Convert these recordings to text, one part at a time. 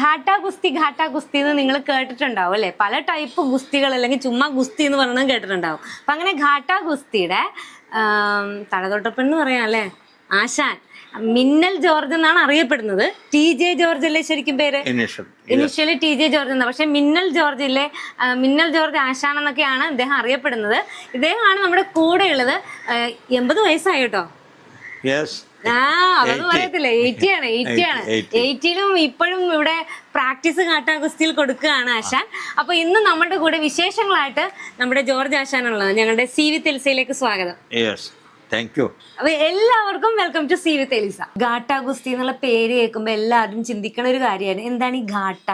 ഘാട്ട ഗുസ്തി എന്ന് നിങ്ങൾ കേട്ടിട്ടുണ്ടാവും അല്ലെ? പല ടൈപ്പ് ഗുസ്തികൾ അല്ലെങ്കിൽ ചുമ്മാ ഗുസ്തി എന്ന് പറയുന്നത് കേട്ടിട്ടുണ്ടാവും. അപ്പൊ അങ്ങനെ ഘാട്ട ഗുസ്തിയുടെ തലതൊട്ടപ്പൻ എന്ന് പറയാം അല്ലെ, ആശാൻ മിന്നൽ ജോർജ് എന്നാണ് അറിയപ്പെടുന്നത്. TJ ജോർജ് അല്ലേ ശരിക്കും പേര്? ഇനിഷ്യലി TJ ജോർജ് എന്നാ, പക്ഷെ മിന്നൽ ജോർജ് ആശാൻ എന്നൊക്കെയാണ് ഇദ്ദേഹം അറിയപ്പെടുന്നത്. ഇദ്ദേഹമാണ് നമ്മുടെ കൂടെ ഉള്ളത്. 80 വയസ്സായി കേട്ടോ. അതൊന്നും പറയത്തില്ല, 80 ആണ്. 80ലും ഇപ്പോഴും ഇവിടെ പ്രാക്ടീസ് ഘാട്ടാഗുസ്തിയിൽ കൊടുക്കുകയാണ് ആശാൻ. അപ്പൊ ഇന്ന് നമ്മുടെ കൂടെ വിശേഷങ്ങളായിട്ട് നമ്മുടെ ജോർജ് ആശാനുള്ളത്. ഞങ്ങളുടെ CV തെൽസയിലേക്ക് സ്വാഗതം. അപ്പൊ എല്ലാവർക്കും വെൽക്കം ടു CV തെൽസ. ഘാട്ടാഗുസ്തി എന്നുള്ള പേര് കേൾക്കുമ്പോ എല്ലാവരും ചിന്തിക്കണ ഒരു കാര്യമാണ്, എന്താണ് ഈ ഘാട്ട?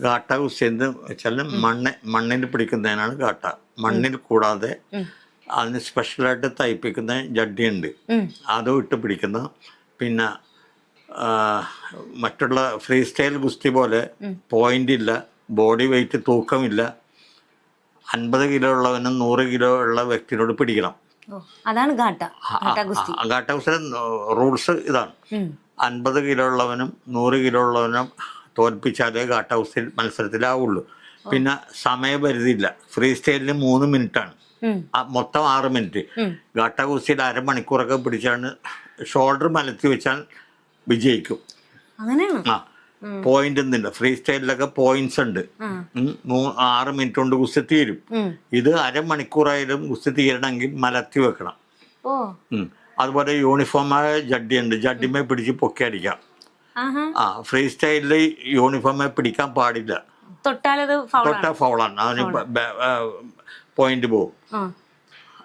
ഘാട്ടാഗുസ്തി എന്ന് വെച്ചാൽ മണ്ണിൽ പിടിക്കുന്നതിനാണ് ഘാട്ട. മണ്ണിൽ കൂടാതെ അതിന് സ്പെഷ്യലായിട്ട് തയ്പ്പിക്കുന്ന ജഡ്ഡിയുണ്ട്, അതും ഇട്ട് പിടിക്കുന്ന. പിന്നെ മറ്റുള്ള ഫ്രീ സ്റ്റൈൽ ഗുസ്തി പോലെ പോയിന്റ് ഇല്ല, ബോഡി വെയിറ്റ് തൂക്കമില്ല. 50 കിലോ ഉള്ളവനും 100 കിലോ ഉള്ള വ്യക്തിയോട് പിടിക്കണം. അതാണ് ഘാട്ടാഗുസ്തിയുടെ റൂൾസ് ഇതാണ്. 50 കിലോ ഉള്ളവനും 100 കിലോ ഉള്ളവനും തോൽപ്പിച്ചാലേ ഘാട്ടാഗുസ്തി മത്സരത്തിലാവുള്ളൂ. പിന്നെ സമയപരിധി ഇല്ല. ഫ്രീ സ്റ്റൈലിന് 3 മിനിറ്റാണ്, മൊത്തം 6 മിനിറ്റ്. ഘാട്ടാഗുസ്തിയിൽ അരമണിക്കൂറൊക്കെ പിടിച്ചാണ് ഷോൾഡർ മലത്തി വെച്ചാൽ വിജയിക്കും. പോയിന്റ് ഒന്നുമില്ല. ഫ്രീ സ്റ്റൈലിലൊക്കെ പോയിന്റ്സ് ഉണ്ട്. 6 മിനിറ്റ് കൊണ്ട് ഗുസ്തി തീരും. ഇത് അരമണിക്കൂറായാലും ഗുസ്തി തീരണമെങ്കിൽ മലത്തി വെക്കണം. അതുപോലെ യൂണിഫോമായ ജഡ്ഡി ഉണ്ട്, ജഡ്ഡിമേ പിടിച്ച് പൊക്കി അടിക്കാം. ഫ്രീ സ്റ്റൈലില് യൂണിഫോമെ പിടിക്കാൻ പാടില്ല, തൊട്ടാ ഫൗളാണ്, അതിന് പോയിന്റ് പോകും.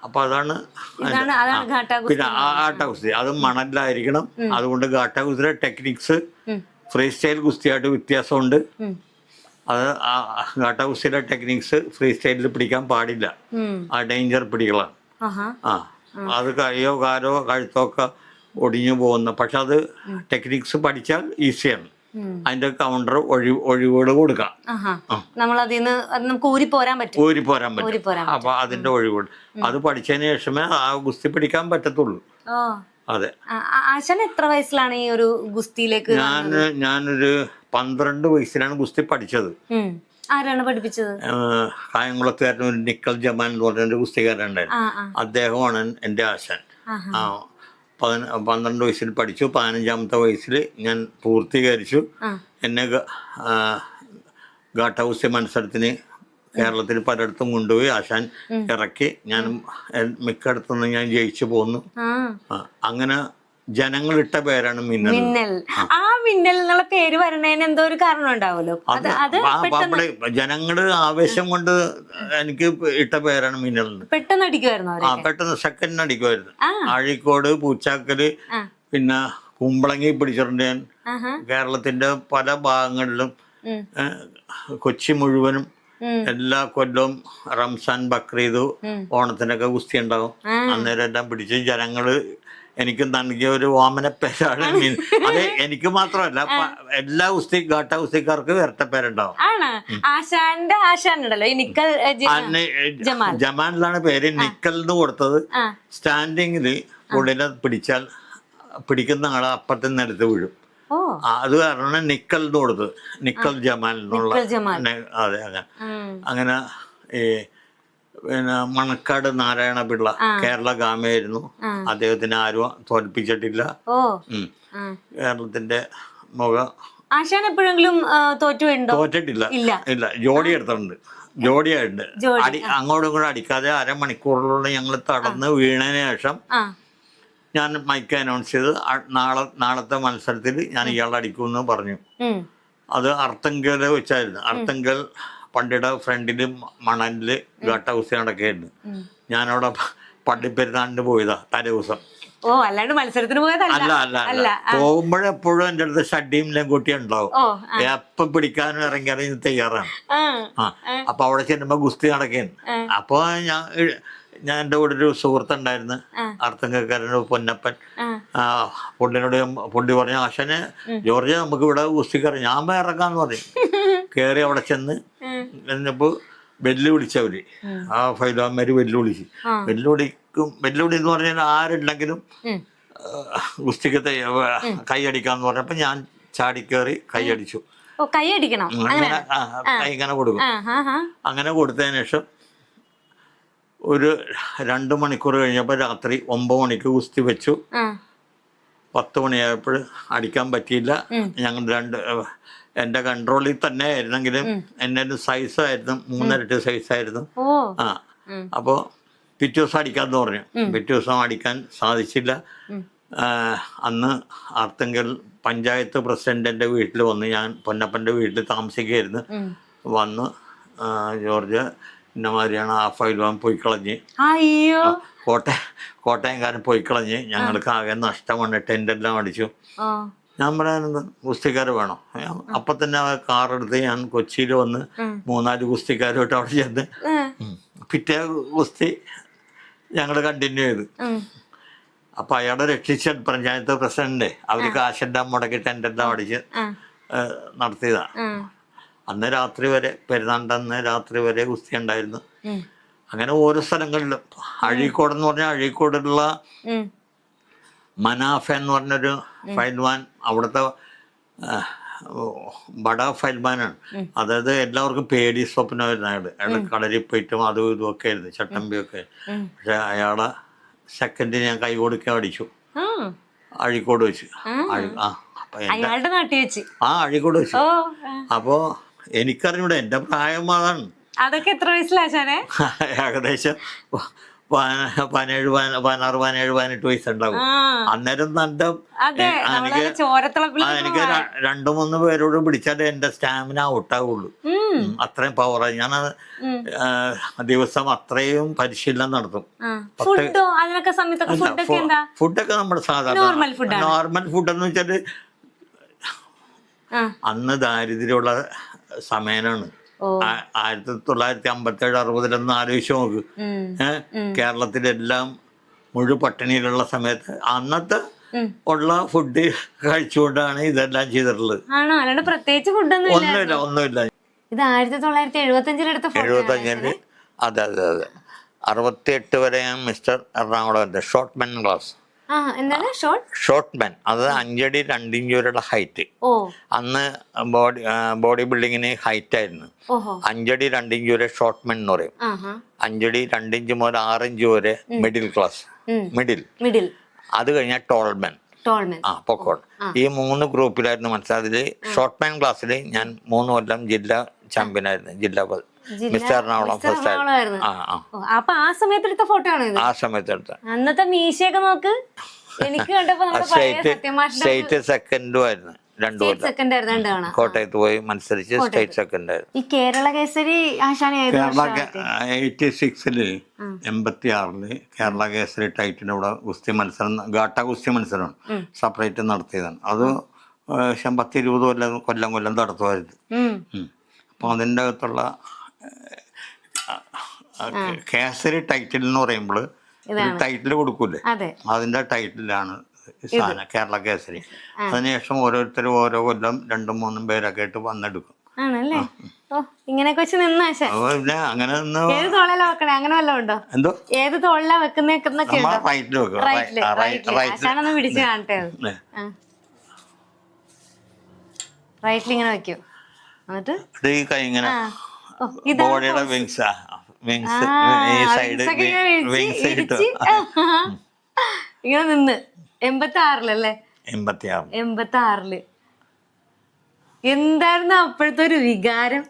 അപ്പൊ അതാണ് പിന്നെ ഘാട്ടാഗുസ്തി. അത് മണലിലായിരിക്കണം. അതുകൊണ്ട് ഘാട്ടാഗുസ്തിയുടെ ടെക്നിക്സ് ഫ്രീ സ്റ്റൈൽ ഗുസ്തിയായിട്ട് വ്യത്യാസമുണ്ട്. അത് ഘാട്ടാഗുസ്തിയുടെ ടെക്നിക്സ് ഫ്രീ സ്റ്റൈലിൽ പിടിക്കാൻ പാടില്ല, ആ ഡേഞ്ചർ പിടികളാണ്. അത് കയ്യോ കാലോ കഴുത്തോ ഒക്കെ ഒടിഞ്ഞു പോകുന്ന. പക്ഷെ അത് ടെക്നിക്സ് പഠിച്ചാൽ ഈസിയാണ്. അതിന്റെ കൗണ്ടർ ഒഴിവുകൾ കൊടുക്കാം. ഊരി പോരാൻ പറ്റും. അപ്പൊ അതിന്റെ ഒഴിവുകൾ അത് പഠിച്ചതിന് ശേഷമേ ആ ഗുസ്തി പിടിക്കാൻ പറ്റത്തുള്ളൂ. അതെ. ആശാൻ എത്ര വയസ്സിലാണ് ഈ ഒരു ഗുസ്തിയിലേക്ക്? ഞാനൊരു 12 വയസ്സിലാണ് ഗുസ്തി പഠിച്ചത്. ആരാണ് പഠിപ്പിച്ചത്? കായംകുളത്തുകാരൻ ഒരു നിക്കൽ ജമാൻ എന്ന് പറഞ്ഞൊരു ഗുസ്തിക്കാരനുണ്ടായിരുന്നു. അദ്ദേഹമാണ് എന്റെ ആശാൻ. 12 വയസ്സിൽ പഠിച്ചു. 15ാമത്തെ വയസ്സിൽ ഞാൻ പൂർത്തീകരിച്ചു. എന്നെ ഘാട്ടാഗുസ്തി മത്സരത്തിന് കേരളത്തിൽ പലയിടത്തും കൊണ്ടുപോയി ആശാൻ ഇറക്കി. ഞാൻ മിക്കയിടത്തുനിന്ന് ഞാൻ ജയിച്ചു പോന്നു. അങ്ങനെ ജനങ്ങളിട്ട പേരാണ് മിന്നൽ. ആ മിന്നൽ എന്നുള്ള പേര് വരണേന് എന്തോ ഒരു കാരണം ഉണ്ടാവുമല്ലോ. ജനങ്ങള് ആവേശം കൊണ്ട് എനിക്ക് ഇട്ട പേരാണ് മിന്നൽ. പെട്ടെന്ന് അടിക്കുമായിരുന്നു. പെട്ടെന്ന് സെക്കൻഡിന് അടിക്കുമായിരുന്നു. അഴീക്കോട്, പൂച്ചാക്കല്, പിന്നെ കുമ്പളങ്ങി പിടിച്ചിട്ടുണ്ട് ഞാൻ. കേരളത്തിന്റെ പല ഭാഗങ്ങളിലും, കൊച്ചി മുഴുവനും എല്ലാ കൊല്ലവും റംസാൻ, ബക്രീദ്, ഓണത്തിനൊക്കെ ഗുസ്തി ഉണ്ടാവും. അന്നേരം എല്ലാം പിടിച്ച് ജനങ്ങള് എനിക്ക് നൽകിയ ഒരു ഓമന പേരാണ്. അത് എനിക്ക് മാത്രമല്ല, എല്ലാ ഘാട്ടാ ഗുസ്തിക്കാർക്ക് ഇരട്ട പേരുണ്ടാവും. ജമാനിലാണ് പേര്. നിക്കൽ എന്ന് കൊടുത്തത് സ്റ്റാൻഡിങ്ങില് പുള്ളിനെ പിടിച്ചാൽ പിടിക്കുന്ന ആളെ അപ്പത്തിന് നിലത്ത് വീഴും. അത് കാരണം നിക്കൽ എന്ന് കൊടുത്തത്, നിക്കൽ ജമാൽ എന്നുള്ള. അതെ, അങ്ങനെ ഈ പിന്നെ മണക്കാട് നാരായണ പിള്ള കേരള ഗാമയായിരുന്നു. അദ്ദേഹത്തിന് ആരും തോൽപ്പിച്ചിട്ടില്ല. കേരളത്തിന്റെ മുഖം എപ്പോഴെങ്കിലും തോറ്റിട്ടില്ല. ഇല്ല, ജോഡി എടുത്തിട്ടുണ്ട്. ജോഡിയായിട്ടുണ്ട്. അങ്ങോട്ടും ഇങ്ങോട്ടും അടിക്കാതെ അരമണിക്കൂറിലുള്ള ഞങ്ങൾ തടന്ന് വീണതിന് ശേഷം ഞാൻ മൈക്ക് അനൗൺസ് ചെയ്ത് നാളത്തെ മത്സരത്തിൽ ഞാൻ ഇയാളെ അടിക്കുമെന്ന് പറഞ്ഞു. അത് അർത്തങ്കല് വെച്ചായിരുന്നു. അർത്തങ്കൽ പണ്ടിയുടെ ഫ്രണ്ടില് മണലില് ഘാട്ടാഗുസ്തി നടക്കുകയായിരുന്നു. ഞാനവിടെ പള്ളിപ്പെരുന്നാളിന് പോയതാ തലേ ദിവസം. അല്ല പോകുമ്പോഴെപ്പോഴും എൻ്റെ അടുത്ത് ഷഡ്ഡിയും ലങ്കൂട്ടിയും ഉണ്ടാവും. എപ്പം പിടിക്കാനും ഇറങ്ങിയാലും തയ്യാറാണ്. അപ്പൊ അവിടെ ചെല്ലുമ്പോ ഗുസ്തി നടക്കുകയാണ്. അപ്പൊ ഞാൻ എൻ്റെ കൂടെ ഒരു സുഹൃത്തുണ്ടായിരുന്നു, അർത്തങ്കക്കാരന് പൊന്നപ്പൻ. പുള്ളി പറഞ്ഞു, ആശാനെ ജോർജ് നമുക്ക് ഇവിടെ ഗുസ്തിക്കാരൻ, ഞാൻ ഇറങ്ങാന്ന് പറയും. കയറി അവിടെ ചെന്ന് എന്നിപ്പോ വെല്ലുവിളിച്ചവര്, ആ ഫൈലോമാര് വെല്ലുവിളിച്ച്. വെല്ലുവിളി എന്ന് പറഞ്ഞാൽ ആരുണ്ടെങ്കിലും ഗുസ്തിക്ക് കൈയടിക്കാന്ന് പറഞ്ഞപ്പോ ഞാൻ ചാടിക്കേറി കൈയടിച്ചു. ഓ, കൈ അടിക്കണം. അങ്ങനെ കൈ ഇങ്ങനെ കൊടുക്കും. അങ്ങനെ കൊടുത്തതിന് ശേഷം ഒരു 2 മണിക്കൂർ കഴിഞ്ഞപ്പോൾ രാത്രി 9 മണിക്ക് ഗുസ്തി വെച്ചു. 10 മണിയായപ്പോൾ അടിക്കാൻ പറ്റിയില്ല. ഞങ്ങൾ എൻ്റെ കൺട്രോളിൽ തന്നെ ആയിരുന്നെങ്കിലും എൻ്റെ സൈസായിരുന്നു 3 സൈസായിരുന്നു. അപ്പോൾ പിറ്റേ ദിവസം അടിക്കാമെന്ന് പറഞ്ഞു. പിറ്റേ ദിവസം അടിക്കാൻ സാധിച്ചില്ല. അന്ന് ആർക്കെങ്കിൽ പഞ്ചായത്ത് പ്രസിഡന്റ് എൻ്റെ വീട്ടിൽ വന്ന്, ഞാൻ പൊന്നപ്പൻ്റെ വീട്ടിൽ താമസിക്കുകയായിരുന്നു, വന്ന് ജോർജ് ഇന്നമാതിരിയാണ് ആ ഫൈൽവാൻ പോയി കളഞ്ഞ്, കോട്ടയംകാരൻ പോയി കളഞ്ഞ്, ഞങ്ങൾക്ക് ആകെ നഷ്ടമാണ്, ടെൻ്റെല്ലാം അടിച്ചു. ഞാൻ പറയാനത് ഗുസ്തിക്കാർ വേണം. അപ്പം തന്നെ ആ കാറെടുത്ത് ഞാൻ കൊച്ചിയിൽ വന്ന് 3-4 ഗുസ്തിക്കാരുമായിട്ട് അവിടെ ചെന്ന് പിറ്റേ ഗുസ്തി ഞങ്ങൾ കണ്ടിന്യൂ ചെയ്ത്. അപ്പം അയാളെ രക്ഷിച്ച പഞ്ചായത്ത് പ്രസിഡന്റ് അവർ കാശെല്ലാം മുടക്കി ടെൻ്റെല്ലാം അടിച്ച് നടത്തിയതാ. അന്ന് രാത്രി വരെ, പെരുന്നാളിൻ്റെ അന്ന് രാത്രി വരെ ഗുസ്തി ഉണ്ടായിരുന്നു. അങ്ങനെ ഓരോ സ്ഥലങ്ങളിലും, അഴീക്കോട് എന്ന് പറഞ്ഞാൽ അഴീക്കോടുള്ള മനാഫ എന്ന് പറഞ്ഞൊരു ഫൈൽവാൻ, അവിടുത്തെ ബഡ ഫൈൽവാനാണ്. അതായത് എല്ലാവർക്കും പേടി സ്വപ്നമായിരുന്നു അയാൾ കളരിൽ പോയിട്ടും അതും ഇതും ഒക്കെ ആയിരുന്നു, ചട്ടമ്പിയൊക്കെ. പക്ഷെ അയാളെ സെക്കൻഡ് ഞാൻ കൈ കൊടുക്കാൻ അടിച്ചു, അഴീക്കോട് വെച്ച്. അഴീക്കോട് വെച്ച്. അപ്പോ എനിക്കറിഞ്ഞൂടെ, എന്റെ പ്രായം അതാണ്. അതൊക്കെ എത്ര വയസ്സിലാശാനെ? ഏകദേശം 17-18 വയസ്സുണ്ടാവും. അന്നേരം എനിക്ക് 2-3 പേരോട് പിടിച്ചാലേ എന്റെ സ്റ്റാമിന ഔട്ടാവുള്ളൂ. അത്രയും പവറായി. ഞാൻ ദിവസം അത്രയും പരിശീലനം നടത്തും. ഫുഡൊക്കെ നമ്മുടെ സാധാരണ നോർമൽ ഫുഡ് എന്ന് വെച്ചാല് അന്ന് ദാരിദ്ര്യമുള്ള സമയനാണ്. 1957-60 ആലോചിച്ച് നോക്ക്. കേരളത്തിലെല്ലാം മുഴു പട്ടിണിയിലുള്ള സമയത്ത് അന്നത്തെ ഉള്ള ഫുഡ് കഴിച്ചുകൊണ്ടാണ് ഇതെല്ലാം ചെയ്തിട്ടുള്ളത്. ഒന്നുമില്ല. ഇത് 1975 അതെ. 68 വരെ ഞാൻ mister Ernakulam short men class. Short men, അത് 5 അടി 2 ഇഞ്ച് വരെയുള്ള ഹൈറ്റ്. അന്ന് ബോഡി ബിൽഡിങ്ങിന് ഹൈറ്റ് ആയിരുന്നു. 5 അടി 2 ഇഞ്ച് വരെ ഷോർട്ട് മെൻ എന്ന് പറയും. 5 അടി 2 ഇഞ്ച് മുതൽ 6 ഇഞ്ച് വരെ മിഡിൽ ക്ലാസ്, മിഡിൽ. അത് കഴിഞ്ഞാൽ ടോൾ മെൻ, പൊക്കോൺ. ഈ 3 ഗ്രൂപ്പിലായിരുന്നു മനസ്സിലായത്. ഷോർട്ട് മെൻ ക്ലാസ്സിൽ ഞാൻ 3 കൊല്ലം ജില്ലാ ചാമ്പ്യൻ ആയിരുന്നു. മിസ്റ്റർ എറണാകുളം ഫസ്റ്റ് ആയിരുന്നു. ആ സമയത്ത് എടുത്ത ഫോട്ടോ ആണ്. ആ സമയത്ത് എടുത്ത. അന്നത്തെ മീശയൊക്കെ നോക്ക്. എനിക്ക് കണ്ടപ്പോ സ്റ്റേറ്റ് സെക്കൻഡും ആയിരുന്നു. 2 കൊല്ലം കോട്ടയത്ത് പോയി മത്സരിച്ച് സ്റ്റേറ്റ് സെക്കൻഡ് ആയിരുന്നു. ഈ കേരള കേസരി കേരള 86-ല് 86-ല് കേരള കേസരി ടൈറ്റിന് ഇവിടെ ഗുസ്തി മത്സരം, ഗാട്ട ഗുസ്തി മത്സരമാണ് സെപ്പറേറ്റ് നടത്തിയതാണ്. അത് 10-20 കൊല്ലം നടത്തുമായിരുന്നു. അപ്പൊ അതിൻ്റെ അകത്തുള്ള കേസരി ടൈറ്റിൽ എന്ന് പറയുമ്പോൾ ടൈറ്റിൽ കൊടുക്കൂലേ, അതിന്റെ ടൈറ്റിലാണ് സാധനം കേരള കേസരി. അതിനുശേഷം ഓരോരുത്തരും ഓരോ കൊല്ലം 2-3 പേരൊക്കെ ആയിട്ട് വന്നെടുക്കും. ഇങ്ങനെയൊക്കെ വെച്ച് നിന്നാശാ പിന്നെ അങ്ങനെ ഏത് തോളിലാ വെക്കണേ? അങ്ങനെ വല്ലതും ഉണ്ടോ? എന്തോ ഏത് തോളിലാ വെക്കുന്നൊക്കെ റൈറ്റിൽ വെക്കും. പിടിച്ച് കാണട്ടെ. റൈറ്റിൽ ഇങ്ങനെ വെക്കും. എന്നിട്ട് ഈ കൈ ഇങ്ങനെ ബോഡിയുടെ വിങ്സ് ഈ സൈഡ് വിങ്സ് കിട്ടും. ഇങ്ങനെ നിന്ന് 86-ലല്ലേ? 86 എന്തായിരുന്നു അപ്പോഴത്തെ ഒരു വികാരം?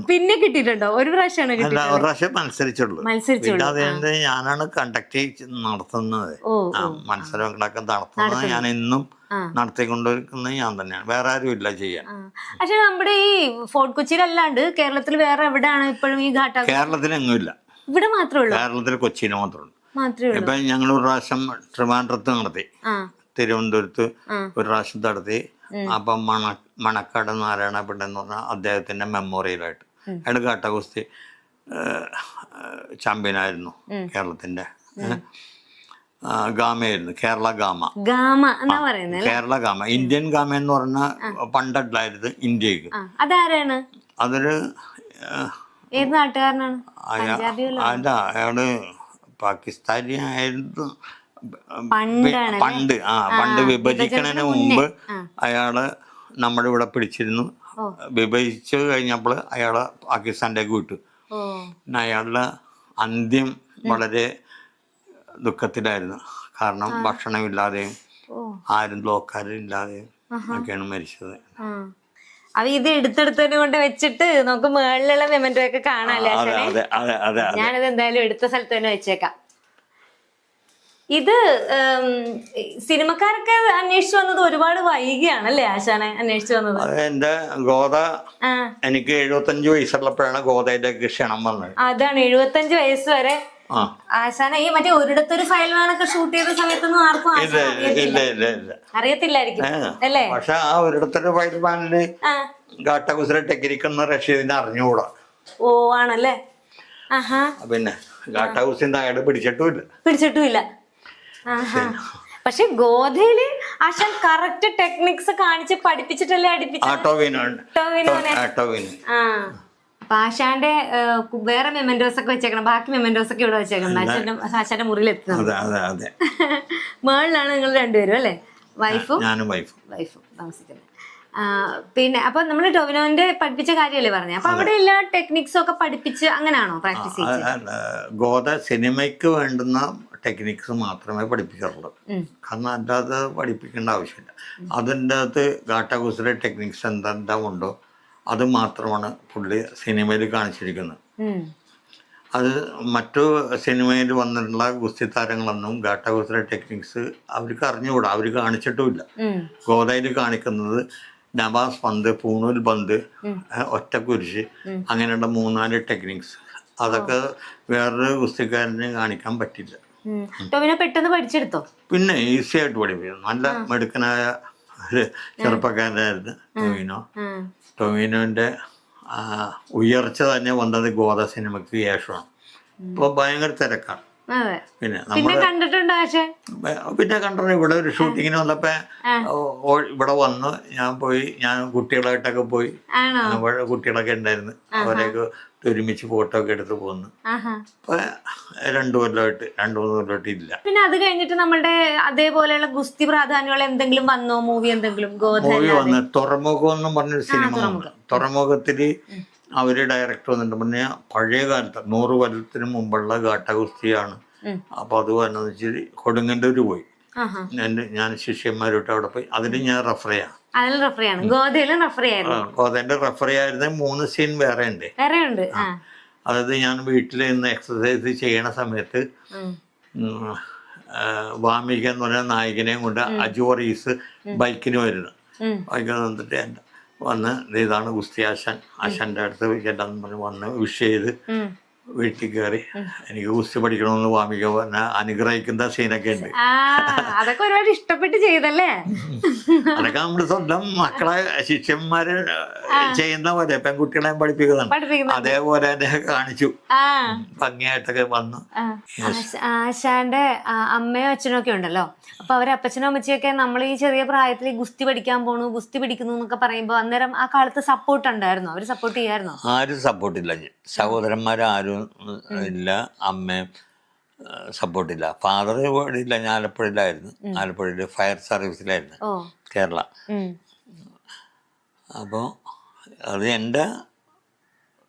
പിന്നെ കിട്ടിയിട്ടുണ്ടോ? ഒരു പ്രാവശ്യമാണ് കിട്ടിയിട്ടുള്ളത്? ഒരു പ്രാവശ്യം മത്സരിച്ചുള്ളൂ. അതെന്ത് ഞാനാണ് കണ്ടക്ട് നടത്തുന്നത്, മത്സരങ്ങളൊക്കെ നടത്തുന്നത് ഞാൻ എന്നും നടത്തിക്കൊണ്ടിരിക്കുന്നത് ഞാൻ തന്നെയാണ്. വേറെ ആരും ഇല്ല ചെയ്യാൻ. പക്ഷെ നമ്മുടെ ഈ ഫോർട്ട് കൊച്ചിയിലല്ലാണ്ട് കേരളത്തിൽ വേറെ എവിടെയാണ് ഇപ്പോഴും ഈ ഘാട്ട? കേരളത്തിലെങ്ങും ഇല്ല. ഇവിടെ മാത്രമേ ഉള്ളൂ? കേരളത്തിൽ കൊച്ചിയിൽ മാത്രമേ. ഇപ്പൊ ഞങ്ങൾ ഒരു പ്രാവശ്യം ട്രിവാൻഡ്രത്ത് നടത്തി, തിരുവനന്തപുരത്ത് ഒരു പ്രാവശ്യം നടത്തി. അപ്പം മണക്കാട് നാരായണപിള്ള എന്ന് പറഞ്ഞാൽ അദ്ദേഹത്തിന്റെ മെമ്മോറിയലായിട്ട് അയാൾ ഘാട്ട ഗുസ്തി ചാമ്പ്യനായിരുന്നു. കേരളത്തിന്റെ ഗാമയായിരുന്നു, കേരള ഗാമ. കേരള ഗാമ, ഇന്ത്യൻ ഗാമ എന്ന് പറഞ്ഞാൽ പണ്ടുണ്ടായിരുന്നു ഇന്ത്യക്ക്. അതാരാണ്? അതൊരു ഏത് നാട്ടുകാരനാണ്? അല്ല, അയാള് പാകിസ്ഥാനി ആയിരുന്നു. പണ്ടാണ് പണ്ട് വിഭജിക്കണതിന് മുമ്പ് അയാള് നമ്മുടെ ഇവിടെ പിടിച്ചിരുന്നു. വിഭജിച്ചു കഴിഞ്ഞപ്പോൾ അയാളെ പാകിസ്ഥാനിലേക്ക് വിട്ടു. പിന്നെ അയാളുടെ അന്ത്യം വളരെ ദുഃഖത്തിലായിരുന്നു. കാരണം ഭക്ഷണമില്ലാതെയും ആരും ലോക്കാരില്ലാതെയും ഒക്കെയാണ് മരിച്ചത്. അപ്പൊ ഇത് എടുത്തെടുത്തതിനെ കൊണ്ട് വെച്ചിട്ട് നമുക്ക് മുകളിലുള്ള മെമന്റോ ഒക്കെ കാണാല്ലേ? ഞാനിത് എന്തായാലും എടുത്ത സ്ഥലത്ത് തന്നെ വെച്ചേക്കാം. ഇത് സിനിമക്കാരൊക്കെ അന്വേഷിച്ചു വന്നത് ഒരുപാട് വൈകിയാണല്ലേ ആശാനെ അന്വേഷിച്ചു വന്നത്? എന്റെ ഗോദ എനിക്ക് 75 വയസ്സുള്ളപ്പോഴാണ് ഗോദയിലേക്ക് ക്ഷണം വന്നത്. അതാണ് 75 വയസ്സ് വരെ ആശാന ഈ മറ്റേ ഒരിടത്തൊരു ഫയൽ വേണൊക്കെ ഷൂട്ട് ചെയ്ത സമയത്തൊന്നും ആർക്കും അറിയത്തില്ലായിരിക്കും അല്ലേ? പക്ഷെ ആ ഒരിടത്തൊരു ഫയൽ വാനില് ഗാട്ടകുസര ടെക്നിക് എന്ന റഷീദിനെ അറിഞ്ഞുകൂടാ. ഓ ആണല്ലേ? പിന്നെ ഗാട്ടകുസിന്റെ അയാള് പിടിച്ചിട്ടുമില്ല. പക്ഷെ ഗോദയില് ആശാൻ കറക്റ്റ് ടെക്നിക്സ് കാണിച്ച് പഠിപ്പിച്ചിട്ടല്ലേ അപ്പൊ ആശാന്റെ വേറെ മെമന്റോസ് ഒക്കെ വെച്ചേക്കണം. ബാക്കി മെമന്റോസ് ഒക്കെ ഇവിടെ വെച്ചേക്കണം. ആശാന്റെ മുറിയിൽ എത്തുന്നത് മേളിലാണ് നിങ്ങൾ രണ്ടുപേരും അല്ലേ? വൈഫും താമസിക്കുന്നത്. പിന്നെ അപ്പൊ നമ്മള് ടൊവിനോന്റെ പഠിപ്പിച്ച കാര്യമല്ലേ പറഞ്ഞത്? അപ്പൊ അവിടെ എല്ലാ ടെക്നിക്സും ഒക്കെ പഠിപ്പിച്ച് അങ്ങനെയാണോ പ്രാക്ടീസ് ചെയ്യുന്നത്? ഗോദ സിനിമയ്ക്ക് വേണ്ടുന്ന ടെക്നിക്സ് മാത്രമേ പഠിപ്പിക്കാറുള്ളൂ. കാരണം അല്ലാതെ പഠിപ്പിക്കേണ്ട ആവശ്യമില്ല. അതിൻ്റെ അകത്ത് ഗാട്ടകുസര ടെക്നിക്സ് എന്തെല്ലാം ഉണ്ടോ അത് മാത്രമാണ് പുള്ളി സിനിമയിൽ കാണിച്ചിരിക്കുന്നത്. അത് മറ്റു സിനിമയിൽ വന്നിട്ടുള്ള ഗുസ്തി താരങ്ങളൊന്നും ഗാട്ടകുസര ടെക്നിക്സ് അവർക്ക് അറിഞ്ഞുകൂടാ, അവർ കാണിച്ചിട്ടുമില്ല. ഗോദയിൽ കാണിക്കുന്നത് നവാസ് പന്ത്, പൂണൂൽ പന്ത്, ഒറ്റക്കുരിശ്, അങ്ങനെയുള്ള 3-4 ടെക്നിക്സ്. അതൊക്കെ വേറൊരു ഗുസ്തിക്കാരന് കാണിക്കാൻ പറ്റില്ല. ടൊവിനോ പെട്ടെന്ന് പഠിച്ചെടുത്തോ? പിന്നെ ഈസി ആയിട്ട് പഠിപ്പിക്കും. നല്ല മിടുക്കനായ ഒരു ചെറുപ്പക്കാരനായിരുന്നു ടൊവിനോന്റെ ഉയർച്ച തന്നെ വന്നത് ഗോദ സിനിമയ്ക്ക് ശേഷമാണ്. ഇപ്പൊ ഭയങ്കര തിരക്കാണ്. പിന്നെ കണ്ടിട്ടുണ്ട്. ഇവിടെ ഒരു ഷൂട്ടിങ്ങിന് വന്നപ്പോ ഇവിടെ വന്ന് ഞാൻ കുട്ടികളായിട്ടൊക്കെ പോയി. കുട്ടികളൊക്കെ ഉണ്ടായിരുന്നു. അവരെയൊക്കെ ഒരുമിച്ച് ഫോട്ടോ ഒക്കെ എടുത്ത് പോകുന്നു. ഇപ്പൊ 2 കൊല്ലമായിട്ട് ഇല്ല. പിന്നെ അത് കഴിഞ്ഞിട്ട് നമ്മളുടെ അതേപോലെയുള്ള ഗുസ്തി പ്രാധാന്യമുള്ള എന്തെങ്കിലും വന്നോ? മൂവി എന്തെങ്കിലും? മൂവി വന്ന് തുറമുഖം എന്നും പറഞ്ഞൊരു സിനിമ വന്നു. തുറമുഖത്തില് അവര് ഡയറക്ടർ വന്നിട്ട് പറഞ്ഞ പഴയ കാലത്ത് 100 കൊല്ലത്തിന് മുമ്പുള്ള ഗാട്ടഗുസ്തിയാണ്. അപ്പൊ അത് വന്നെന്ന് വെച്ചാൽ കൊടുങ്ങല്ലൂര് പോയി. ഞാൻ ശിഷ്യന്മാരോട്ട് അവിടെ പോയി. അതിൽ ഞാൻ റഫറിയാണ്. ഗോദന്റെ റഫറി ആയിരുന്ന 3 സീൻ വേറെ ഉണ്ട്. അതായത് ഞാൻ വീട്ടിൽ നിന്ന് എക്സസൈസ് ചെയ്യണ സമയത്ത് വാമിക എന്ന് പറഞ്ഞ നായകനെയും കൊണ്ട് അജു റീസ് ബൈക്കിന് വരുന്നു. ബൈക്കിന് വന്നിട്ട് വന്ന് ഇതാണ് ഗുസ്തി ആശാന്റെ അടുത്ത് ചേട്ടാന്ന് പറഞ്ഞ് വന്ന് വിഷ് ചെയ്ത് വീട്ടിൽ കയറി എനിക്ക് ഗുസ്തി പഠിക്കണമെന്ന് വാമിക പറഞ്ഞ അനുഗ്രഹിക്കുന്ന സീനൊക്കെ ഉണ്ട്. അതൊക്കെ ഒരുപാട് ഇഷ്ടപ്പെട്ട് ചെയ്തല്ലേ? അതൊക്കെ നമ്മുടെ സ്വന്തം മക്കളെ ശിഷ്യന്മാര് ചെയ്യുന്ന പോലെ പെൺകുട്ടികളെ പഠിപ്പിക്കുന്നതാണ്. അതേപോലെ തന്നെ കാണിച്ചു, ഭംഗിയായിട്ടൊക്കെ വന്നു. ആശാന്റെ അമ്മയോ അച്ഛനോ ഒക്കെ ഉണ്ടല്ലോ. അപ്പൊ അവരെ അപ്പച്ചനും അമ്മച്ചിയൊക്കെ നമ്മൾ ഈ ചെറിയ പ്രായത്തിൽ ഗുസ്തി പഠിക്കാൻ പോണു, ഗുസ്തി പഠിക്കുന്നു എന്നൊക്കെ പറയുമ്പോ അന്നേരം ആ കാലത്ത് സപ്പോർട്ട് ഉണ്ടായിരുന്നോ? അവര് സപ്പോർട്ട് ചെയ്യായിരുന്നോ? ആരും സപ്പോർട്ടില്ല. സഹോദരന്മാരും ഇല്ല, അമ്മയും സപ്പോർട്ടില്ല. ഫാദർ ഇല്ല, ഞാൻ ആലപ്പുഴയിലായിരുന്നു. ആലപ്പുഴയിൽ ഫയർ സർവീസിലായിരുന്നു, കേരള. അപ്പോൾ അത് എൻ്റെ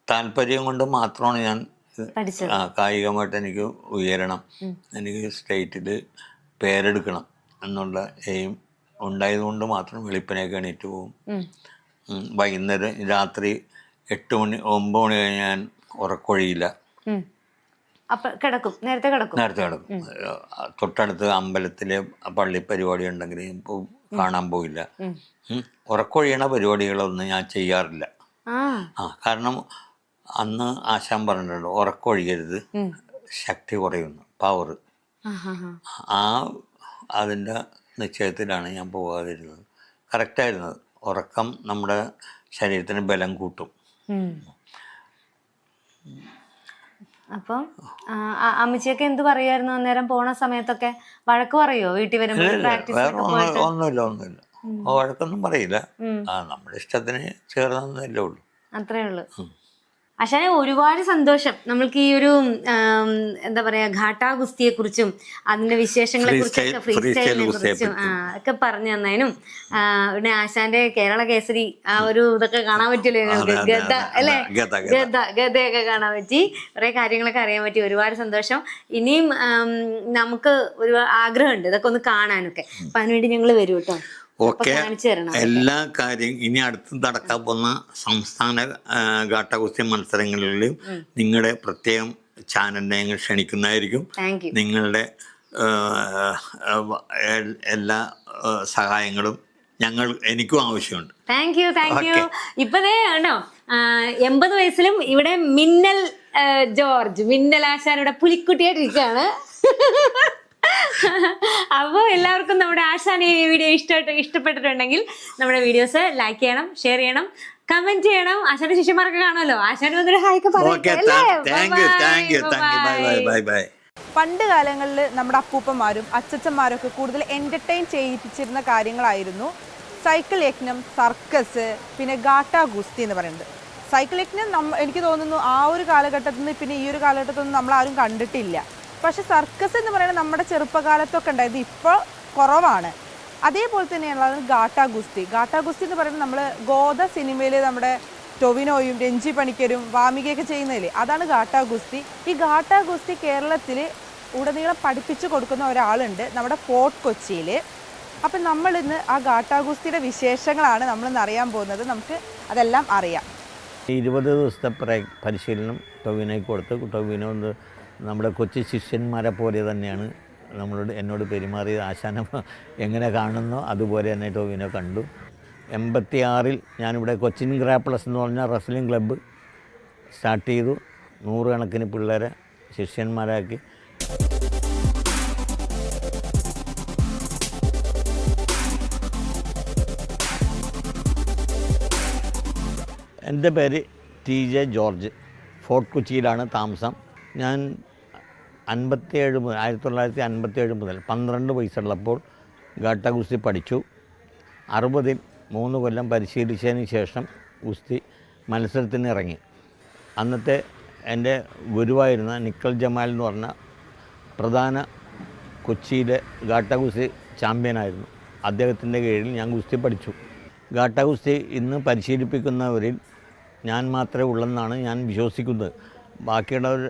താല്പര്യം കൊണ്ട് മാത്രമാണ് ഞാൻ കായികമായിട്ട് എനിക്ക് ഉയരണം, എനിക്ക് സ്റ്റേറ്റിൽ പേരെടുക്കണം എന്നുള്ള എയിം ഉണ്ടായതുകൊണ്ട് മാത്രം വെളുപ്പിനൊക്കെ എണീറ്റ് പോകും. വൈകുന്നേരം രാത്രി 8 മണി 9 മണി കഴിഞ്ഞ് ഞാൻ ഉറക്കൊഴിയില്ല. നേരത്തെ കിടക്കും. തൊട്ടടുത്ത് അമ്പലത്തിലെ പള്ളി പരിപാടി ഉണ്ടെങ്കിൽ കാണാൻ പോയില്ല. ഉറക്കൊഴിയണ പരിപാടികളൊന്നും ഞാൻ ചെയ്യാറില്ല. കാരണം അന്ന് ആശാൻ പറഞ്ഞിട്ടുണ്ട്, ഉറക്കൊഴിയരുത്, ശക്തി കുറയുന്നു, പവർ. അതിൻ്റെ നിശ്ചയത്തിലാണ് ഞാൻ പോകാതിരുന്നത്. കറക്റ്റായിരുന്നത്. ഉറക്കം നമ്മുടെ ശരീരത്തിന് ബലം കൂട്ടും. അപ്പം അമ്മച്ചിയൊക്കെ എന്ത് പറയുമായിരുന്നു അന്നേരം പോണ സമയത്തൊക്കെ? വഴക്ക് പറയോ വീട്ടിൽ വരുമ്പോൾ? ഒന്നുമില്ല, വഴക്കൊന്നും പറയില്ല. നമ്മുടെ ഇഷ്ടത്തിന് ചേർന്നല്ലേ ഉള്ളൂ. അത്രേ ഉള്ളൂ. ആശാനെ ഒരുപാട് സന്തോഷം നമ്മൾക്ക് ഈ ഒരു എന്താ പറയാ ഘാട്ടാ ഗുസ്തിയെ കുറിച്ചും അതിന്റെ വിശേഷങ്ങളെ കുറിച്ചൊക്കെ ഫ്രീ സ്റ്റൈലിനെ കുറിച്ചും ഒക്കെ പറഞ്ഞു തന്നതിനും പിന്നെ ആശാന്റെ കേരള കേസരി ആ ഒരു ഇതൊക്കെ കാണാൻ പറ്റില്ലോ ഞങ്ങൾക്ക് ഗദ അല്ലെ ഗദയൊക്കെ കാണാൻ പറ്റി കുറെ കാര്യങ്ങളൊക്കെ അറിയാൻ പറ്റി ഒരുപാട് സന്തോഷം ഇനിയും നമുക്ക് ഒരു ആഗ്രഹമുണ്ട് ഇതൊക്കെ ഒന്ന് കാണാനൊക്കെ അപ്പൊ അതിനുവേണ്ടി ഞങ്ങൾ വരും കേട്ടോ ഓക്കെ എല്ലാ കാര്യം ഇനി അടുത്ത് നടക്കാൻ പോകുന്ന സംസ്ഥാന ഗാട്ടാകുസ്തി മത്സരങ്ങളിലും നിങ്ങളുടെ പ്രത്യേകം ചാനലിനെ ഞങ്ങൾ ക്ഷണിക്കുന്നതായിരിക്കും നിങ്ങളുടെ എല്ലാ സഹായങ്ങളും എനിക്കും ആവശ്യമുണ്ട്. Thank you. ഇപ്പതേ ആണോ 80 വയസ്സിലും ഇവിടെ മിന്നൽ ജോർജ് മിന്നൽ ആശാനയുടെ പുലിക്കുട്ടിയായിട്ടിരിക്കുകയാണ്. അപ്പോൾ എല്ലാവർക്കും നമ്മുടെ ആശാനെ ഈ വീഡിയോ ഇഷ്ടപ്പെട്ടിട്ടുണ്ടെങ്കിൽ നമ്മുടെ വീഡിയോസ് ലൈക്ക് ചെയ്യണം, ഷെയർ ചെയ്യണം, കമന്റ് ചെയ്യണം. ആശാന്റെ ശിഷ്യന്മാരൊക്കെ കാണുമല്ലോ, ആശാന് വന്നൊരു ഹായ്ക്ക് പറയാം. പണ്ട് കാലങ്ങളിൽ നമ്മുടെ അപ്പൂപ്പന്മാരും അച്ചച്ചന്മാരൊക്കെ കൂടുതൽ എന്റർടൈൻ ചെയ്യിപ്പിച്ചിരുന്ന കാര്യങ്ങളായിരുന്നു സൈക്കിൾ യജ്ഞം, സർക്കസ്, പിന്നെ ഗാട്ടാ ഗുസ്തി എന്ന് പറയുന്നത്. സൈക്കിൾ യജ്ഞം എനിക്ക് തോന്നുന്നു ആ ഒരു കാലഘട്ടത്തിൽ നിന്ന് പിന്നെ ഈ ഒരു കാലഘട്ടത്തൊന്നും നമ്മൾ ആരും കണ്ടിട്ടില്ല. പക്ഷെ സർക്കസ് എന്ന് പറയുന്നത് നമ്മുടെ ചെറുപ്പകാലത്തൊക്കെ ഉണ്ടായത് ഇപ്പോൾ കുറവാണ്. അതേപോലെ തന്നെയാണ് ഗാട്ടാ ഗുസ്തി. ഗാട്ടാ ഗുസ്തി എന്ന് പറയുന്നത് നമ്മൾ ഗോദ സിനിമയിൽ നമ്മുടെ ടൊവിനോയും രഞ്ജി പണിക്കരും വാമികയൊക്കെ ചെയ്യുന്നതില്ലേ, അതാണ് ഗാട്ടാ ഗുസ്തി. ഈ ഗാട്ടാ ഗുസ്തി കേരളത്തിൽ ഉടനീളം പഠിപ്പിച്ചു കൊടുക്കുന്ന ഒരാളുണ്ട് നമ്മുടെ ഫോർട്ട് കൊച്ചിയിൽ. അപ്പം നമ്മളിന്ന് ആ ഗാട്ടാ ഗുസ്തിയുടെ വിശേഷങ്ങളാണ് നമ്മളിന്ന് അറിയാൻ പോകുന്നത്. നമുക്ക് അതെല്ലാം അറിയാം. 20 ദിവസത്തെ പരിശീലനം ടൊവിനോയ്ക്ക് കൊടുത്ത് ടൊവിനോ നമ്മുടെ കൊച്ചു ശിഷ്യന്മാരെ പോലെ തന്നെയാണ് എന്നോട് പെരുമാറിയത്. ആശാനം എങ്ങനെ കാണുന്നോ അതുപോലെ തന്നെ ടൊവിനോ കണ്ടു. 86-ൽ ഞാനിവിടെ കൊച്ചിൻ ഗ്രാപ്ലസ് എന്ന് പറഞ്ഞ റെസ്ലിംഗ് ക്ലബ്ബ് സ്റ്റാർട്ട് ചെയ്തു. 100 കണക്കിന് പിള്ളേരെ ശിഷ്യന്മാരാക്കി. എൻ്റെ പേര് TJ ജോർജ്. ഫോർട്ട് കൊച്ചിയിലാണ് താമസം. ഞാൻ 1957 മുതൽ 12 വയസ്സുള്ളപ്പോൾ ഗാട്ടാ ഗുസ്തി പഠിച്ചു. 60-ൽ 3 കൊല്ലം പരിശീലിച്ചതിന് ശേഷം ഗുസ്തി മത്സരത്തിന് ഇറങ്ങി. അന്നത്തെ എൻ്റെ ഗുരുവായിരുന്ന നിക്കൽ ജമാൽ എന്ന് പറഞ്ഞ പ്രധാന കൊച്ചിയിലെ ഗാട്ടാ ഗുസ്തി ചാമ്പ്യനായിരുന്നു. അദ്ദേഹത്തിൻ്റെ കീഴിൽ ഞാൻ ഗുസ്തി പഠിച്ചു. ഗാട്ടാ ഗുസ്തി ഇന്ന് പരിശീലിപ്പിക്കുന്നവരിൽ ഞാൻ മാത്രമേ ഉള്ളെന്നാണ് ഞാൻ വിശ്വസിക്കുന്നത്. ബാക്കിയുള്ളവർ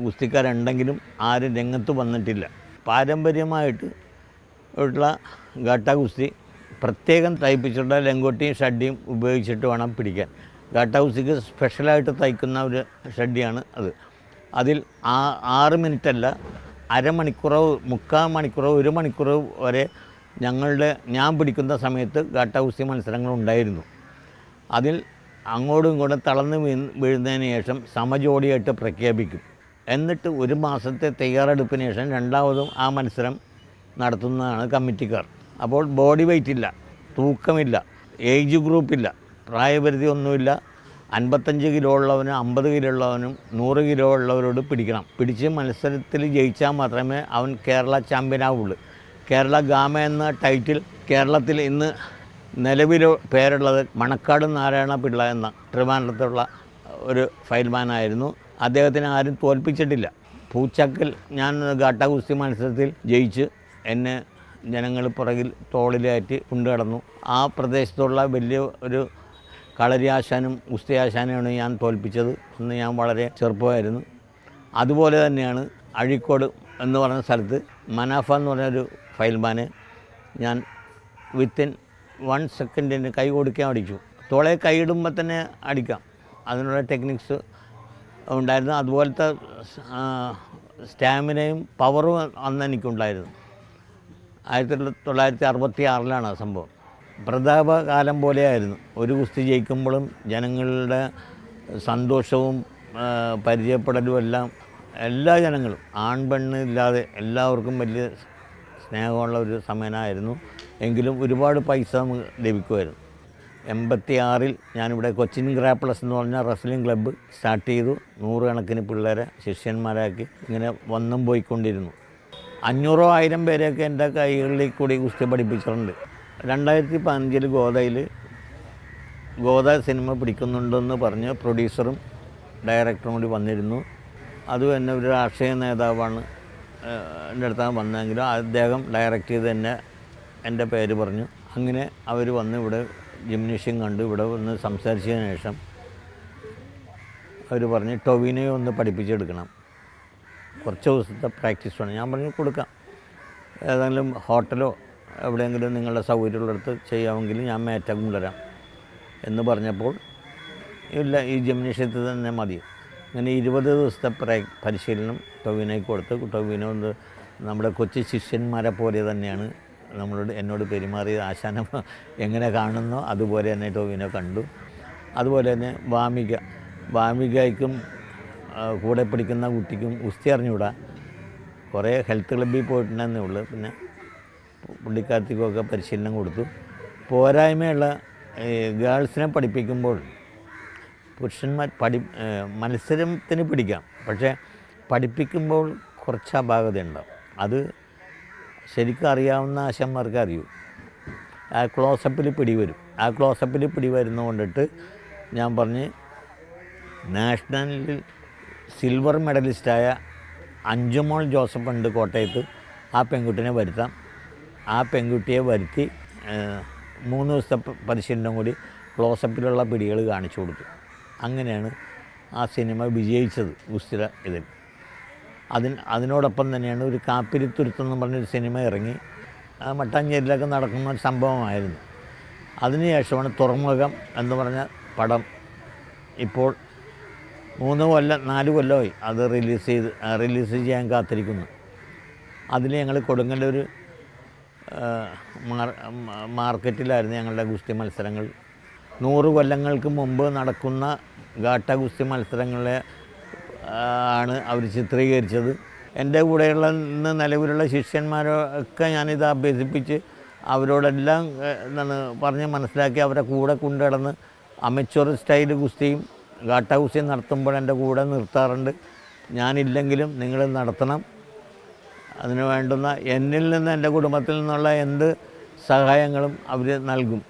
ഗുസ്തിക്കാരുണ്ടെങ്കിലും ആരും രംഗത്ത് വന്നിട്ടില്ല. പാരമ്പര്യമായിട്ട് ഉള്ള ഗാട്ടാ ഗുസ്തി പ്രത്യേകം തയ്പ്പിച്ചിട്ടുള്ള ലങ്കോട്ടിയും ഷഡ്ഡിയും ഉപയോഗിച്ചിട്ട് വേണം പിടിക്കാൻ. ഗാട്ടാ ഗുസ്തിക്ക് സ്പെഷ്യലായിട്ട് തയ്ക്കുന്ന ഒരു ഷഡ്ഡിയാണ് അത്. അതിൽ 6 മിനിറ്റല്ല, അരമണിക്കൂറോ 3/4 മണിക്കൂറോ 1 മണിക്കൂർ വരെ ഞാൻ പിടിക്കുന്ന സമയത്ത് ഗാട്ടാ ഗുസ്തി മത്സരങ്ങളുണ്ടായിരുന്നു. അതിൽ അങ്ങോട്ടും ഇങ്ങോട്ടും തളർന്ന് വീഴുന്നതിന് ശേഷം സമജോടിയായിട്ട് പ്രഖ്യാപിക്കും. എന്നിട്ട് 1 മാസത്തെ തയ്യാറെടുപ്പിന് ശേഷം രണ്ടാമതും ആ മത്സരം നടത്തുന്നതാണ് കമ്മിറ്റിക്കാർ. അപ്പോൾ ബോഡി വെയ്റ്റ് ഇല്ല, തൂക്കമില്ല, ഏജ് ഗ്രൂപ്പില്ല, പ്രായപരിധി ഒന്നുമില്ല. 55 കിലോ ഉള്ളവനും 50 കിലോ ഉള്ളവനും 100 കിലോ ഉള്ളവരോട് പിടിക്കണം. പിടിച്ച് മത്സരത്തിൽ ജയിച്ചാൽ മാത്രമേ അവൻ കേരള ചാമ്പ്യനാവുള്ളൂ. കേരള ഗാമ എന്ന ടൈറ്റിൽ കേരളത്തിൽ ഇന്ന് നിലവിൽ പേരുള്ളത് മണക്കാട് നാരായണ പിള്ള എന്ന ട്രിവാൻഡ്രത്തുള്ള ഒരു ഫൈൽമാനായിരുന്നു. അദ്ദേഹത്തിന് ആരും തോൽപ്പിച്ചിട്ടില്ല. പൂച്ചക്കൽ ഞാൻ ഗാട്ടാ ഗുസ്തി മത്സരത്തിൽ ജയിച്ച് എന്നെ ജനങ്ങൾ പുറകിൽ തോളിലേറ്റ് കൊണ്ടുകിടന്നു. ആ പ്രദേശത്തുള്ള വലിയ ഒരു കളരി ആശാനും ഗുസ്തി ആശാനെയാണ് ഞാൻ തോൽപ്പിച്ചത്. അന്ന് ഞാൻ വളരെ ചെറുപ്പമായിരുന്നു. അതുപോലെ തന്നെയാണ് അഴീക്കോട് എന്ന് പറഞ്ഞ സ്ഥലത്ത് മനാഫ എന്ന് പറഞ്ഞൊരു ഫൈൽമാനെ ഞാൻ വിത്തിൻ 1 സെക്കൻഡിന് കൈ കൊടുക്കാൻ അടിച്ചു. തോളെ കൈയിടുമ്പോൾ തന്നെ അടിക്കാം, അതിനുള്ള ടെക്നിക്സ് ഉണ്ടായിരുന്നു. അതുപോലത്തെ സ്റ്റാമിനയും പവറും അന്ന് എനിക്കുണ്ടായിരുന്നു. 1966-ലാണ് ആ സംഭവം. പ്രതാപകാലം പോലെയായിരുന്നു. ഒരു ഗുസ്തി ജയിക്കുമ്പോഴും ജനങ്ങളുടെ സന്തോഷവും പരിചയപ്പെടലും എല്ലാം എല്ലാ ജനങ്ങളും ആൺപെണ്ണ് ഇല്ലാതെ എല്ലാവർക്കും വലിയ സ്നേഹമുള്ള ഒരു സമയമായിരുന്നു. എങ്കിലും ഒരുപാട് പൈസ നമുക്ക് ലഭിക്കുമായിരുന്നു. 86-ൽ ഞാനിവിടെ കൊച്ചിൻ ഗ്രാപ്ലസ് എന്ന് പറഞ്ഞ റെസ്ലിംഗ് ക്ലബ്ബ് സ്റ്റാർട്ട് ചെയ്തു. 100 കണക്കിന് പിള്ളേരെ ശിഷ്യന്മാരാക്കി ഇങ്ങനെ വന്നും പോയിക്കൊണ്ടിരുന്നു. 500-1000 പേരെയൊക്കെ എൻ്റെ കൈകളിൽ കൂടി ഗുസ്തി പഠിപ്പിച്ചിട്ടുണ്ട്. 2015 ഗോദ സിനിമ പിടിക്കുന്നുണ്ടെന്ന് പറഞ്ഞ് പ്രൊഡ്യൂസറും ഡയറക്ടറും കൂടി വന്നിരുന്നു. അതും എന്നെ ഒരു രാഷ്ട്രീയ നേതാവാണ് എൻ്റെ അടുത്താണ് വന്നതെങ്കിലും അദ്ദേഹം ഡയറക്റ്റ് ചെയ്ത് തന്നെ എൻ്റെ പേര് പറഞ്ഞു. അങ്ങനെ അവർ വന്ന് ഇവിടെ ജിംനേഷ്യം കണ്ട് ഇവിടെ വന്ന് സംസാരിച്ചതിന് ശേഷം അവർ പറഞ്ഞ് ടൊവിനോയെ ഒന്ന് പഠിപ്പിച്ചെടുക്കണം, കുറച്ച് ദിവസത്തെ പ്രാക്ടീസ് വേണം. ഞാൻ പറഞ്ഞു കൊടുക്കാം, ഏതെങ്കിലും ഹോട്ടലോ എവിടെയെങ്കിലും നിങ്ങളുടെ സൗകര്യമുള്ളിടത്ത് ചെയ്യാമെങ്കിൽ ഞാൻ മേറ്റം കൊണ്ടുവരാം എന്ന് പറഞ്ഞപ്പോൾ ഇല്ല, ഈ ജിംനേഷ്യത്തിൽ തന്നെ മതി. അങ്ങനെ 20 ദിവസത്തെ പരിശീലനം ടൊവിനോയ്ക്ക് കൊടുത്ത് ടൊവിനോ നമ്മുടെ കൊച്ചു ശിഷ്യന്മാരെ പോലെ തന്നെയാണ് എന്നോട് പെരുമാറിയത്. ആശാനം എങ്ങനെ കാണുന്നോ അതുപോലെ തന്നെ ടൊവിനോ കണ്ടു. അതുപോലെ തന്നെ വാമികയ്ക്കും കൂടെ പഠിക്കുന്ന കുട്ടിക്കും ഗുസ്തി അറിഞ്ഞുകൂടാ, കുറേ ഹെൽത്ത് ക്ലബ്ബിൽ പോയിട്ടുണ്ടെന്നേ ഉള്ളൂ. പിന്നെ പുള്ളിക്കാർത്തിക്കൊക്കെ പരിശീലനം കൊടുത്തു. പോരായ്മയുള്ള ഗേൾസിനെ പഠിപ്പിക്കുമ്പോൾ പുരുഷന്മാർ മത്സരത്തിന് പിടിക്കാം, പക്ഷേ പഠിപ്പിക്കുമ്പോൾ കുറച്ച് അപാകതയുണ്ടാവും. അത് ശരിക്കും അറിയാവുന്ന ആശന്മാർക്ക് അറിയൂ. ആ ക്ലോസപ്പിൽ പിടിവരും. ആ ക്ലോസപ്പിൽ പിടിവരുന്ന കൊണ്ടിട്ട് ഞാൻ പറഞ്ഞ് നാഷണലിൽ സിൽവർ മെഡലിസ്റ്റായ അഞ്ചുമോൾ ജോസഫ് ഉണ്ട് കോട്ടയത്ത്, ആ പെൺകുട്ടിനെ വരുത്താം. ആ പെൺകുട്ടിയെ വരുത്തി 3 ദിവസത്തെ പരിശീലനം കൂടി ക്ലോസപ്പിലുള്ള പിടികൾ കാണിച്ചു കൊടുത്തു. അങ്ങനെയാണ് ആ സിനിമ വിജയിച്ചത് ഗുസ്തിയുടെ ഇതിൽ. അതിനോടൊപ്പം തന്നെയാണ് ഒരു കാപ്പിരിത്തുരുത്തം എന്ന് പറഞ്ഞൊരു സിനിമ ഇറങ്ങി, മട്ടാഞ്ചേരിയിലൊക്കെ നടക്കുന്ന ഒരു സംഭവമായിരുന്നു. അതിനുശേഷമാണ് തുറമുഖം എന്ന് പറഞ്ഞ പടം ഇപ്പോൾ 4 കൊല്ലമായി അത് റിലീസ് ചെയ്യാൻ കാത്തിരിക്കുന്നു. അതിൽ ഞങ്ങൾ കൊടുങ്ങല്ലൂർ മാർക്കറ്റിലായിരുന്നു ഞങ്ങളുടെ ഗുസ്തി മത്സരങ്ങൾ. 100 കൊല്ലങ്ങൾക്ക് മുമ്പ് നടക്കുന്ന ഗാട്ട ഗുസ്തി മത്സരങ്ങളെ ആണ് അവർ ചിത്രീകരിച്ചത്. എൻ്റെ കൂടെയുള്ള നിലവിലുള്ള ശിഷ്യന്മാരൊക്കെ ഞാനിത് അഭ്യസിപ്പിച്ച് അവരോടെല്ലാം പറഞ്ഞ് മനസ്സിലാക്കി അവരെ കൂടെ കൊണ്ടുനടന്ന് അമച്വർ സ്റ്റൈൽ ഗുസ്തിയും ഗാട്ട ഗുസ്തിയും നടത്തുമ്പോൾ എൻ്റെ കൂടെ നിർത്താറുണ്ട്. ഞാനില്ലെങ്കിലും നിങ്ങൾ നടത്തണം, അതിന് വേണ്ടുന്ന എന്നിൽ നിന്ന് എൻ്റെ കുടുംബത്തിൽ നിന്നുള്ള എന്ത് സഹായങ്ങളും അവർ നൽകും.